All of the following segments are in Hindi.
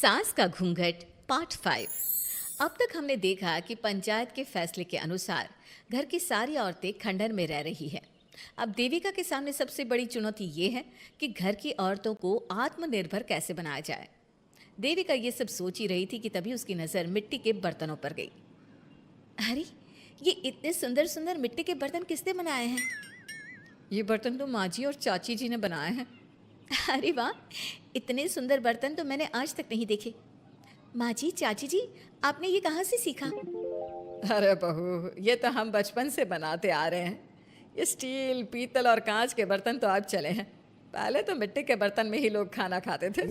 सास का घूंघट पार्ट 5। अब तक हमने देखा कि पंचायत के फैसले के अनुसार घर की सारी औरतें खंडहर में रह रही है। अब देविका के सामने सबसे बड़ी चुनौती ये है कि घर की औरतों को आत्मनिर्भर कैसे बनाया जाए। देविका ये सब सोच ही रही थी कि तभी उसकी नज़र मिट्टी के बर्तनों पर गई। अरे, ये इतने सुंदर सुंदर मिट्टी के बर्तन किसने बनाए हैं? ये बर्तन तो माँ जी और चाची जी ने बनाए हैं। अरे वाह, इतने सुंदर बर्तन तो मैंने आज तक नहीं देखे। माँ जी, चाची जी, आपने ये कहाँ से सीखा? अरे बहू, ये तो हम बचपन से बनाते आ रहे हैं। ये स्टील, पीतल और कांच के बर्तन तो अब चले हैं। पहले तो मिट्टी के बर्तन में ही लोग खाना खाते थे।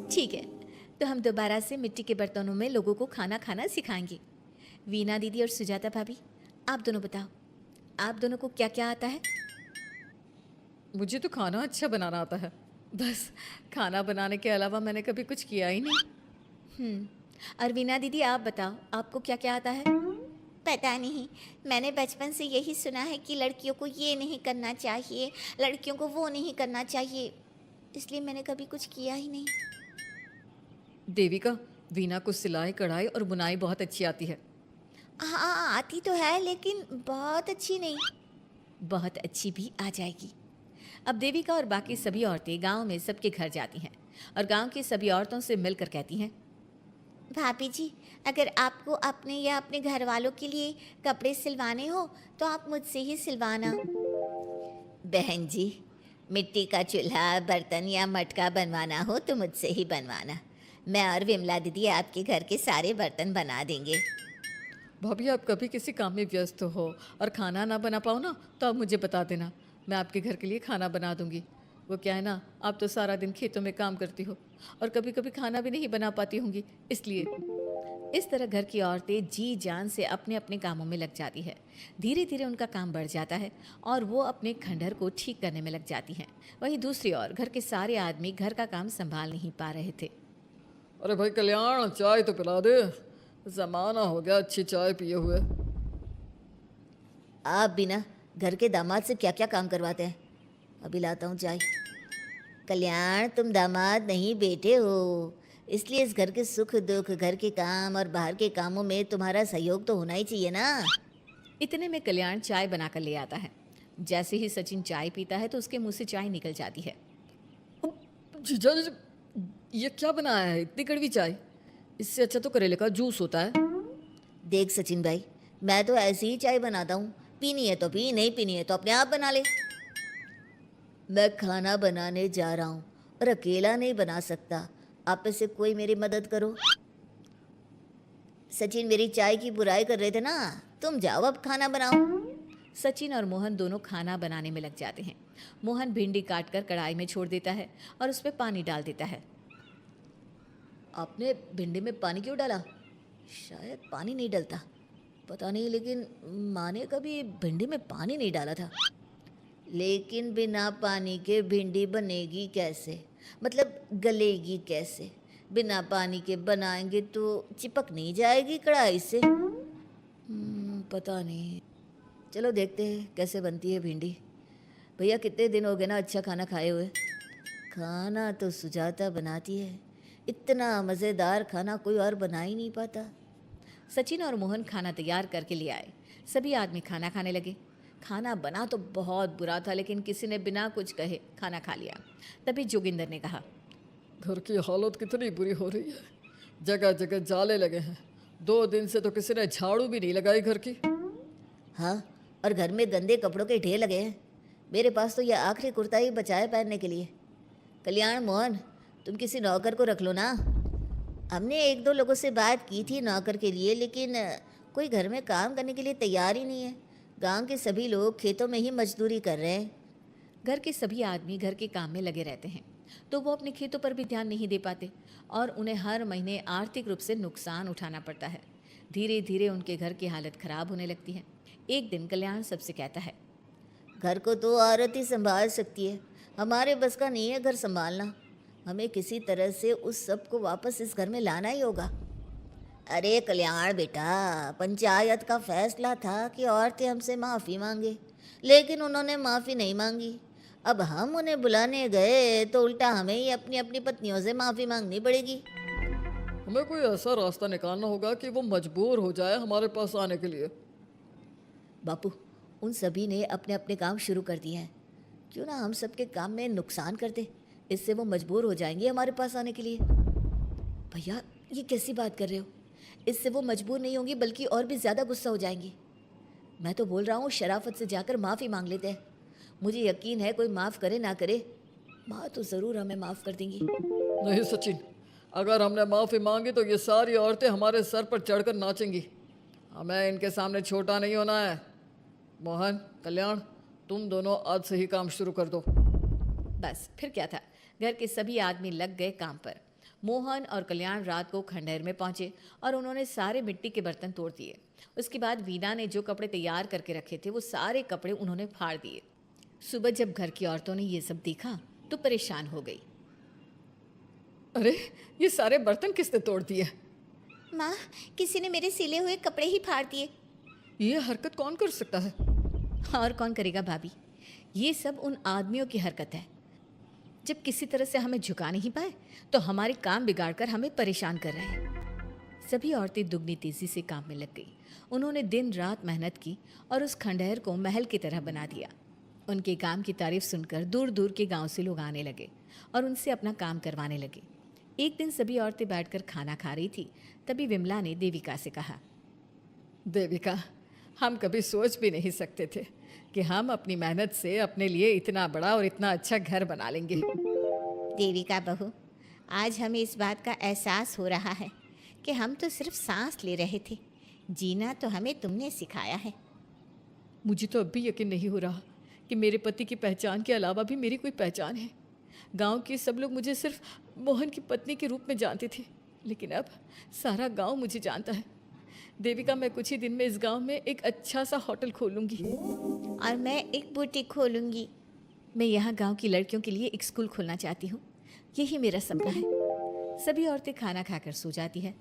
ठीक है, तो हम दोबारा से मिट्टी के बर्तनों में लोगों को खाना खाना सिखाएंगे। वीना दीदी और सुजाता भाभी, आप दोनों बताओ, आप दोनों को क्या क्या आता है? मुझे तो खाना अच्छा बनाना आता है। बस खाना बनाने के अलावा मैंने कभी कुछ किया ही नहीं। और वीना दीदी, आप बताओ, आपको क्या क्या आता है? पता नहीं, मैंने बचपन से यही सुना है कि लड़कियों को ये नहीं करना चाहिए, लड़कियों को वो नहीं करना चाहिए, इसलिए मैंने कभी कुछ किया ही नहीं। देविका, वीना को सिलाई, कढ़ाई और बुनाई बहुत अच्छी आती है। हाँ, आती तो है लेकिन बहुत अच्छी नहीं। बहुत अच्छी भी आ जाएगी। अब देविका और बाकी सभी औरतें गांव में सबके घर जाती हैं और गांव की सभी औरतों से मिलकर कहती हैं, भाभी जी, अगर आपको अपने या अपने घर वालों के लिए कपड़े सिलवाने हो तो आप मुझसे ही सिलवाना। बहन जी, मिट्टी का चूल्हा, बर्तन या मटका बनवाना हो तो मुझसे ही बनवाना। मैं और विमला दीदी आपके घर के सारे बर्तन बना देंगे। भाभी, आप कभी किसी काम में व्यस्त हो और खाना ना बना पाओ ना, तो आप मुझे बता देना, मैं आपके घर के लिए खाना बना दूंगी। वो क्या है ना, आप तो सारा दिन खेतों में काम करती हो और कभी कभी खाना भी नहीं बना पाती होंगी, इसलिए। इस तरह घर की औरतें जी जान से अपने अपने कामों में लग जाती है। धीरे धीरे उनका काम बढ़ जाता है और वो अपने खंडहर को ठीक करने में लग जाती हैं। वहीं दूसरी ओर घर के सारे आदमी घर का काम संभाल नहीं पा रहे थे। अरे भाई कल्याण, चाय तो पिला दे। जमाना हो गया अच्छी चाय पिए हुए। आप बिना घर के दामाद से क्या क्या काम करवाते हैं? अभी लाता हूँ चाय। कल्याण, तुम दामाद नहीं बेटे हो, इसलिए इस घर के सुख दुख, घर के काम और बाहर के कामों में तुम्हारा सहयोग तो होना ही चाहिए ना। इतने में कल्याण चाय बनाकर ले आता है। जैसे ही सचिन चाय पीता है तो उसके मुंह से चाय निकल जाती है। जीजा जी, ये क्या बनाया है? इतनी कड़वी चाय? इससे अच्छा तो करेले का जूस होता है। देख सचिन भाई, मैं तो ऐसी ही चाय बनाता हूँ, पीनी है तो पी, नहीं पीनी है तो अपने आप बना ले। मैं खाना बनाने जा रहा हूँ और अकेला नहीं बना सकता, आप में से कोई मेरी मदद करो। सचिन मेरी चाय की बुराई कर रहे थे ना, तुम जाओ अब खाना बनाओ। सचिन और मोहन दोनों खाना बनाने में लग जाते हैं। मोहन भिंडी काटकर कढ़ाई में छोड़ देता है और उस पर पानी डाल देता है। आपने भिंडी में पानी क्यों डाला? शायद पानी नहीं डलता, पता नहीं, लेकिन माँ ने कभी भिंडी में पानी नहीं डाला था। लेकिन बिना पानी के भिंडी बनेगी कैसे? मतलब गलेगी कैसे? बिना पानी के बनाएंगे तो चिपक नहीं जाएगी कढ़ाई से? पता नहीं, चलो देखते हैं कैसे बनती है भिंडी। भैया, कितने दिन हो गए ना अच्छा खाना खाए हुए। खाना तो सुजाता बनाती है, इतना मज़ेदार खाना कोई और बना ही नहीं पाता। सचिन और मोहन खाना तैयार करके ले आए। सभी आदमी खाना खाने लगे। खाना बना तो बहुत बुरा था, लेकिन किसी ने बिना कुछ कहे खाना खा लिया। तभी जोगिंदर ने कहा, घर की हालत कितनी बुरी हो रही है, जगह जगह जाले लगे हैं। 2 दिन से तो किसी ने झाड़ू भी नहीं लगाई घर की। हाँ, और घर में गंदे कपड़ों के ढेर लगे हैं। मेरे पास तो यह आखिरी कुर्ता ही बचा है पहनने के लिए। कल्याण, मोहन, तुम किसी नौकर को रख लो ना। हमने 1-2 लोगों से बात की थी नौकर के लिए, लेकिन कोई घर में काम करने के लिए तैयार ही नहीं है। गांव के सभी लोग खेतों में ही मजदूरी कर रहे हैं। घर के सभी आदमी घर के काम में लगे रहते हैं, तो वो अपने खेतों पर भी ध्यान नहीं दे पाते और उन्हें हर महीने आर्थिक रूप से नुकसान उठाना पड़ता है। धीरे धीरे उनके घर की हालत खराब होने लगती है। एक दिन कल्याण सबसे कहता है, घर को तो औरत ही संभाल सकती है, हमारे बस का नहीं है घर संभालना। हमें किसी तरह से उस सब को वापस इस घर में लाना ही होगा। अरे कल्याण बेटा, पंचायत का फैसला था कि औरतें हमसे माफ़ी मांगे, लेकिन उन्होंने माफ़ी नहीं मांगी। अब हम उन्हें बुलाने गए तो उल्टा हमें ही अपनी अपनी पत्नियों से माफ़ी मांगनी पड़ेगी। हमें कोई ऐसा रास्ता निकालना होगा कि वो मजबूर हो जाए हमारे पास आने के लिए। बापू, उन सभी ने अपने अपने काम शुरू कर दिए हैं, क्यों ना हम सबके काम में नुकसान कर दे, इससे वो मजबूर हो जाएंगे हमारे पास आने के लिए। भैया, ये कैसी बात कर रहे हो? इससे वो मजबूर नहीं होंगी बल्कि और भी ज़्यादा गुस्सा हो जाएंगी। मैं तो बोल रहा हूँ शराफत से जाकर माफ़ी मांग लेते हैं। मुझे यकीन है कोई माफ़ करे ना करे, माँ तो ज़रूर हमें माफ़ कर देंगी। नहीं सचिन, अगर हमने माफ़ी मांगी तो ये सारी औरतें हमारे सर पर चढ़कर नाचेंगी। हमें इनके सामने छोटा नहीं होना है। मोहन, कल्याण, तुम दोनों आज से ही काम शुरू कर दो। बस फिर क्या था, घर के सभी आदमी लग गए काम पर। मोहन और कल्याण रात को खंडहर में पहुंचे और उन्होंने सारे मिट्टी के बर्तन तोड़ दिए। उसके बाद वीना ने जो कपड़े तैयार करके रखे थे वो सारे कपड़े उन्होंने फाड़ दिए। सुबह जब घर की औरतों ने ये सब देखा तो परेशान हो गई। अरे, ये सारे बर्तन किसने तोड़ दिए? माँ, किसी ने मेरे सिले हुए कपड़े ही फाड़ दिए। ये हरकत कौन कर सकता है? और कौन करेगा भाभी, ये सब उन आदमियों की हरकत है। जब किसी तरह से हमें झुका नहीं पाए तो हमारे काम बिगाड़कर हमें परेशान कर रहे हैं। सभी औरतें दुगनी तेजी से काम में लग गई। उन्होंने दिन रात मेहनत की और उस खंडहर को महल की तरह बना दिया। उनके काम की तारीफ सुनकर दूर दूर के गांव से लोग आने लगे और उनसे अपना काम करवाने लगे। एक दिन सभी औरतें बैठकर खाना खा रही थी, तभी विमला ने देविका से कहा, देविका, हम कभी सोच भी नहीं सकते थे कि हम अपनी मेहनत से अपने लिए इतना बड़ा और इतना अच्छा घर बना लेंगे। देविका बहू, आज हमें इस बात का एहसास हो रहा है कि हम तो सिर्फ सांस ले रहे थे, जीना तो हमें तुमने सिखाया है। मुझे तो अब भी यकीन नहीं हो रहा कि मेरे पति की पहचान के अलावा भी मेरी कोई पहचान है। गांव के सब लोग मुझे सिर्फ मोहन की पत्नी के रूप में जानते थे, लेकिन अब सारा गांव मुझे जानता है। देविका, मैं कुछ ही दिन में इस गांव में एक अच्छा सा होटल खोलूंगी और मैं एक बुटीक खोलूंगी। मैं यहाँ गांव की लड़कियों के लिए एक स्कूल खोलना चाहती हूँ, यही मेरा सपना है। सभी औरतें खाना खाकर सो जाती है।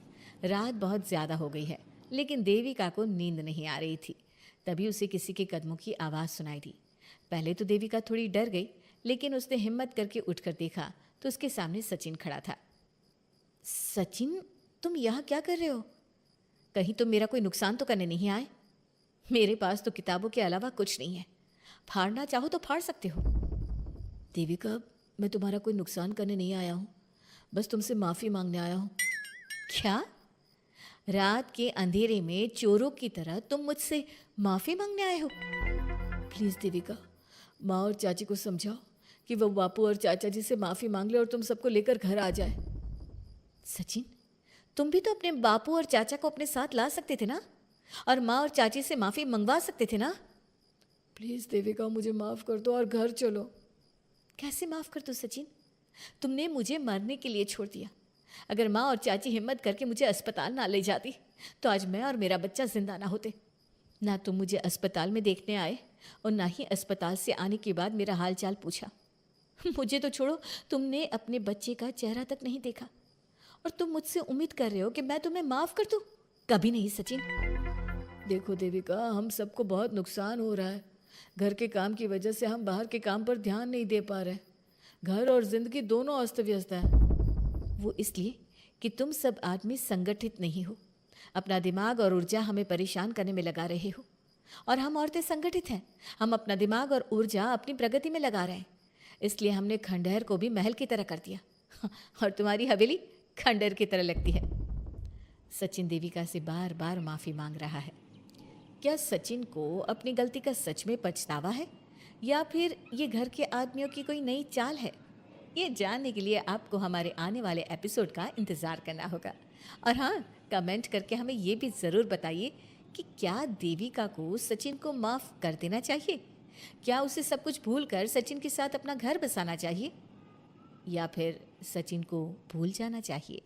रात बहुत ज़्यादा हो गई है, लेकिन देविका को नींद नहीं आ रही थी। तभी उसे किसी के कदमों की आवाज़ सुनाई दी। पहले तो देविका थोड़ी डर गई, लेकिन उसने हिम्मत करके उठकर देखा तो उसके सामने सचिन खड़ा था। सचिन, तुम यहाँ क्या कर रहे हो? कहीं तुम मेरा कोई नुकसान तो करने नहीं आए? मेरे पास तो किताबों के अलावा कुछ नहीं है, फाड़ना चाहो तो फाड़ सकते हो। देविका, मैं तुम्हारा कोई नुकसान करने नहीं आया हूँ, बस तुमसे माफ़ी मांगने आया हूँ। क्या? रात के अंधेरे में चोरों की तरह तुम मुझसे माफ़ी मांगने आए हो? प्लीज़ देविका, माँ और चाची को समझाओ कि वो बापू और चाचा जी से माफ़ी मांग ले और तुम सबको लेकर घर आ जाए। सचिन, तुम भी तो अपने बापू और चाचा को अपने साथ ला सकते थे ना, और माँ और चाची से माफ़ी मंगवा सकते थे ना। प्लीज़ देविका, मुझे माफ़ कर दो और घर चलो। कैसे माफ़ कर दूँ सचिन? तुमने मुझे मरने के लिए छोड़ दिया। अगर माँ और चाची हिम्मत करके मुझे अस्पताल ना ले जाती तो आज मैं और मेरा बच्चा जिंदा ना होते। ना तुम मुझे अस्पताल में देखने आए और ना ही अस्पताल से आने के बाद मेरा हाल चाल पूछा। मुझे तो छोड़ो, तुमने अपने बच्चे का चेहरा तक नहीं देखा और तुम मुझसे उम्मीद कर रहे हो कि मैं तुम्हें माफ़ कर दूँ? कभी नहीं सचिन। देखो देविका, हम सबको बहुत नुकसान हो रहा है। घर के काम की वजह से हम बाहर के काम पर ध्यान नहीं दे पा रहे। घर और जिंदगी दोनों अस्त व्यस्त है। वो इसलिए कि तुम सब आदमी संगठित नहीं हो, अपना दिमाग और ऊर्जा हमें परेशान करने में लगा रहे हो। और हम औरतें संगठित हैं, हम अपना दिमाग और ऊर्जा अपनी प्रगति में लगा रहे हैं। इसलिए हमने खंडहर को भी महल की तरह कर दिया और तुम्हारी हवेली खंडहर की तरह लगती है। सचिन देविका से बार बार माफ़ी मांग रहा है। क्या सचिन को अपनी गलती का सच में पछतावा है, या फिर ये घर के आदमियों की कोई नई चाल है? ये जानने के लिए आपको हमारे आने वाले एपिसोड का इंतज़ार करना होगा। और हाँ, कमेंट करके हमें ये भी ज़रूर बताइए कि क्या देविका को सचिन को माफ़ कर देना चाहिए? क्या उसे सब कुछ भूल कर सचिन के साथ अपना घर बसाना चाहिए, या फिर सचिन को भूल जाना चाहिए?